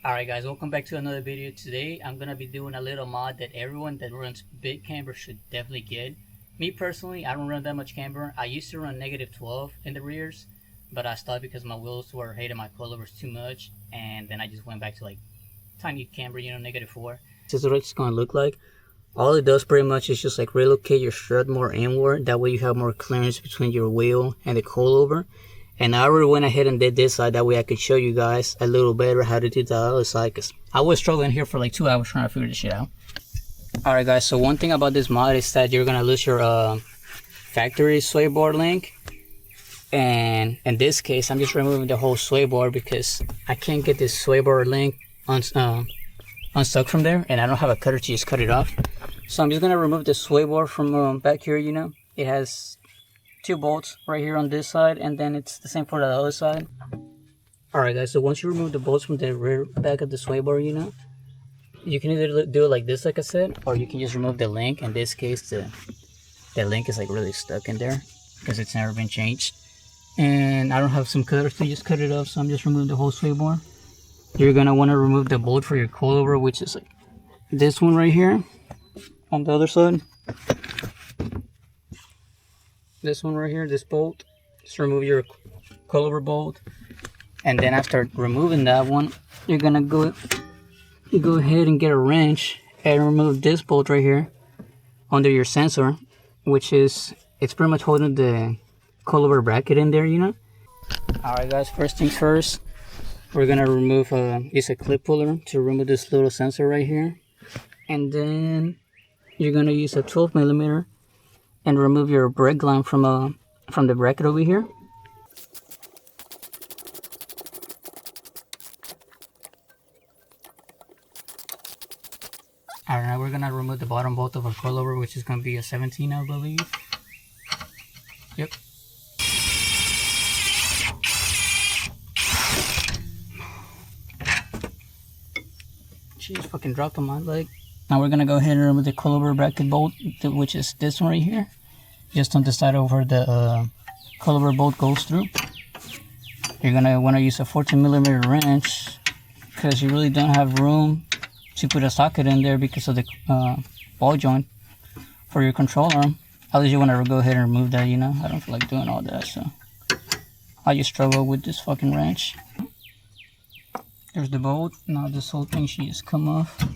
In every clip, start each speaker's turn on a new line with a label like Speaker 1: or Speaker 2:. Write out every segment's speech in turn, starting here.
Speaker 1: Alright guys, welcome back to another video. Today I'm gonna be doing a little mod that everyone that runs big camber should definitely get. Me personally, I don't run that much camber. I used to run -12 in the rears, but I stopped because my wheels were hating my coilovers too much, and then I just went back to like tiny camber, -4. This is what it's gonna look like. All it does pretty much is just like relocate your strut more inward. That way you have more clearance between your wheel and the coilover. And I already went ahead and did this side, that way I could show you guys a little better how to do the other side, because I was struggling here for like 2 hours trying to figure this shit out. Alright guys, so one thing about this mod is that you're gonna lose your factory sway board link. And in this case, I'm just removing the whole sway board because I can't get this sway board link unstuck from there, and I don't have a cutter to just cut it off. So I'm just gonna remove the sway board from back here. It has 2 bolts right here on this side, and then it's the same for the other side. Alright guys, so once you remove the bolts from the rear back of the sway bar, you can either do it like this, like I said, or you can just remove the link. In this case, the link is like really stuck in there because it's never been changed. And I don't have some cutters to just cut it off, so I'm just removing the whole sway bar. You're gonna want to remove the bolt for your coilover, which is like this one right here on the other side. This one right here, this bolt. Just remove your coilover bolt, and then after removing that one, you're gonna go ahead and get a wrench and remove this bolt right here under your sensor, which is, it's pretty much holding the coilover bracket in there. Alright guys, first things first, we're gonna remove use a clip puller to remove this little sensor right here, and then you're gonna use a 12mm and remove your brake line from the bracket over here. Alright, now we're gonna remove the bottom bolt of our coilover, which is gonna be a 17, I believe. Yep. She just fucking dropped on my leg. Now we're gonna go ahead and remove the coilover bracket bolt, which is this one right here, just on the side over the coilover bolt goes through. You're gonna want to use a 14mm wrench because you really don't have room to put a socket in there because of the ball joint for your control arm. At least you want to go ahead and remove that. I don't feel like doing all that, so I just struggle with this fucking wrench. There's the bolt. Now this whole thing should just come off.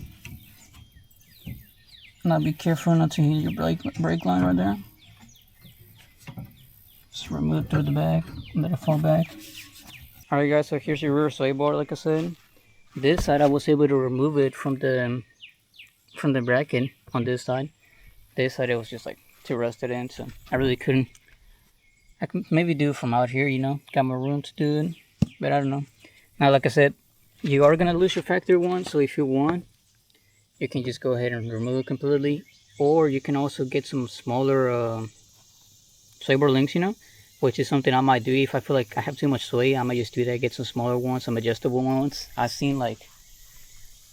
Speaker 1: Now be careful not to hit your brake line right there. Just remove it through the back, let it fall back. Alright guys, so here's your rear sway bar, like I said. This side I was able to remove it from the bracket on this side. This side it was just like too rusted in, so I really couldn't. I can maybe do it from out here, got more room to do it, but I don't know. Now like I said, you are gonna lose your factory one, so if you want, you can just go ahead and remove it completely, or you can also get some smaller sway bar links, which is something I might do. If I feel like I have too much sway, I might just do that, get some smaller ones, some adjustable ones. I've seen like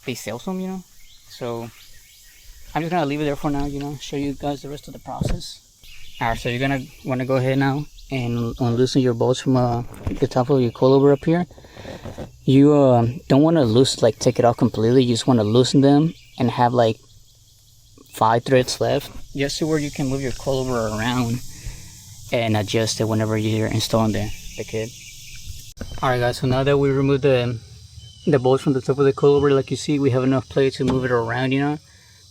Speaker 1: they sell some, so I'm just gonna leave it there for now, show you guys the rest of the process. Alright, so you're gonna want to go ahead now and unloosen your bolts from the top of your coilover up here. You don't want to take it off completely. You just want to loosen them and have like 5 threads left, just to where you can move your coilover around and adjust it whenever you're installing the kit. Alright guys, so now that we removed the bolts from the top of the coilover, like you see, we have enough play to move it around,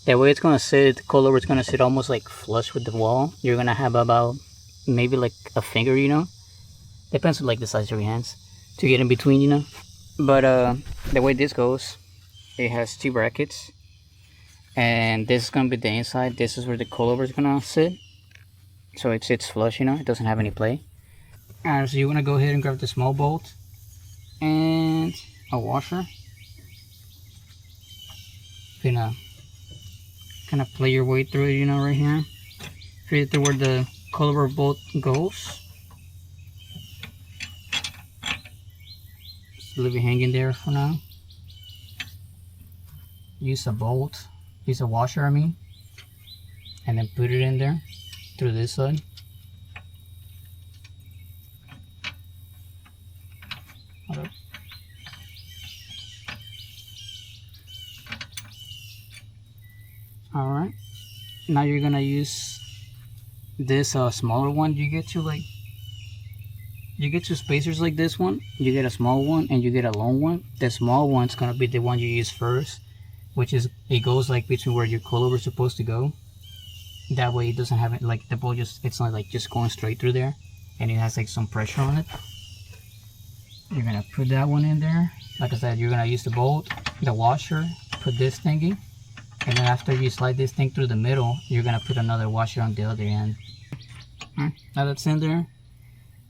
Speaker 1: That way it's gonna sit, the coilover is gonna sit almost like flush with the wall. You're gonna have about maybe like a finger, depends on like the size of your hands, to get in between, But the way this goes, it has 2 brackets, and this is gonna be the inside. This is where the coilover is gonna sit, so it sits flush, it doesn't have any play. Alright, so you want to go ahead and grab the small bolt and a washer. Gonna kind of play your way through it, right here, right to where the coilover bolt goes. Just leave it hanging there for now. Use a washer, and then put it in there through this side. All right. Now you're gonna use this smaller one. You get two spacers like this one. You get a small one and you get a long one. The small one's gonna be the one you use first, which is it goes like between where your coilover is supposed to go. That way it doesn't have it like the bolt it's not like just going straight through there, and it has like some pressure on it. You're gonna put that one in there. Like I said, you're gonna use the bolt, the washer, put this thingy, and then after you slide this thing through the middle, you're gonna put another washer on the other end. Now that's in there,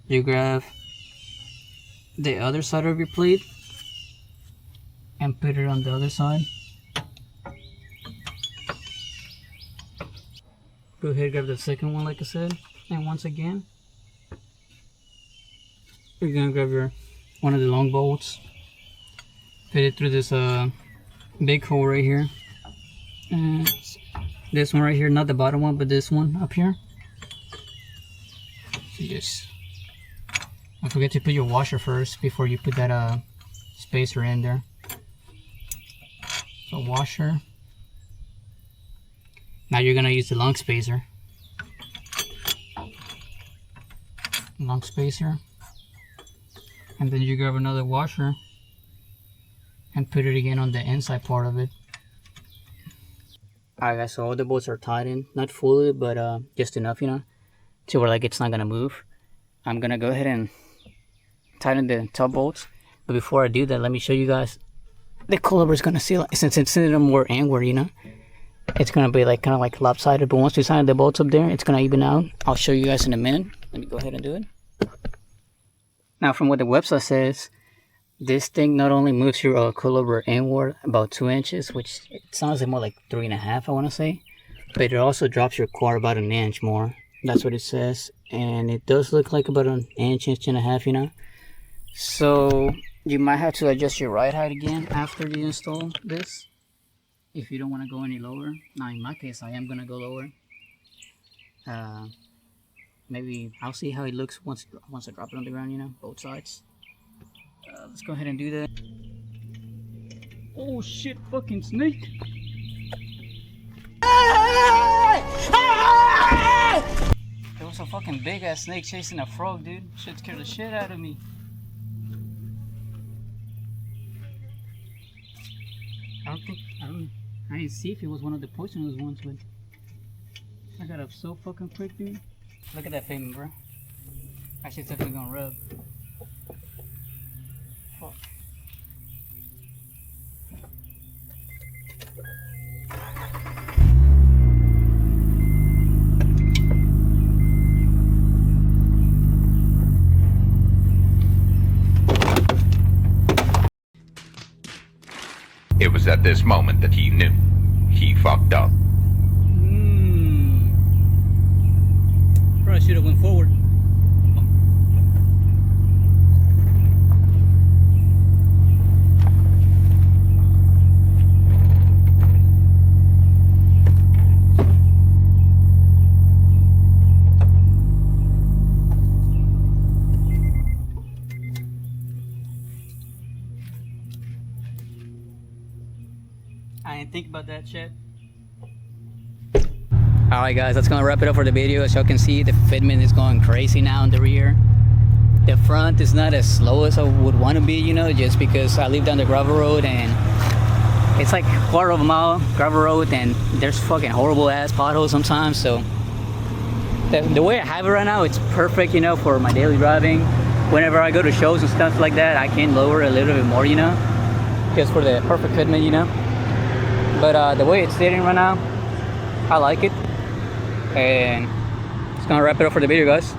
Speaker 1: you grab the other side of your plate and put it on the other side. Go ahead, grab the second one like I said, and once again, you're gonna grab one of the long bolts, fit it through this big hole right here, and this one right here, not the bottom one, but this one up here. So just don't forget to put your washer first before you put that spacer in there. So washer. Now you're gonna use the long spacer. Long spacer. And then you grab another washer and put it again on the inside part of it. Alright guys, so all the bolts are tied in. Not fully, but just enough, you know, to where like it's not gonna move. I'm gonna go ahead and tighten the top bolts. But before I do that, let me show you guys. The coilover is gonna seal, since it's in a more inward, you know. It's gonna be like kind of like lopsided, but once we tighten the bolts up there, it's gonna even out. I'll show you guys in a minute. Let me go ahead and do it. Now, from what the website says, this thing not only moves your coilover inward about 2 inches, which it sounds like more like 3.5, I want to say, but it also drops your core about 1 inch more. That's what it says, and it does look like about 1 inch, inch and a half, you know. So you might have to adjust your ride height again after you install this, if you don't want to go any lower. Now in my case, I am gonna go lower. Maybe I'll see how it looks once I drop it on the ground, you know, both sides. Let's go ahead and do that. Oh shit, fucking snake! There was a fucking big ass snake chasing a frog, dude. Shit scared the shit out of me. I didn't see if it was one of the poisonous ones, but I got up so fucking quick, dude. Look at that pavement, bro. Actually, it's definitely gonna rub. Fuck.
Speaker 2: It was at this moment that he knew he fucked up.
Speaker 1: Probably should have went forward. I didn't think about that shit. Alright guys, that's gonna wrap it up for the video. As y'all can see, the fitment is going crazy now in the rear. The front is not as slow as I would want to be, you know, just because I live down the gravel road and it's like a quarter of a mile gravel road and there's fucking horrible ass potholes sometimes. So the way I have it right now, it's perfect, you know, for my daily driving. Whenever I go to shows and stuff like that, I can lower a little bit more, you know, just for the perfect fitment, you know. But the way it's sitting right now, I like it. And it's gonna wrap it up for the video, guys.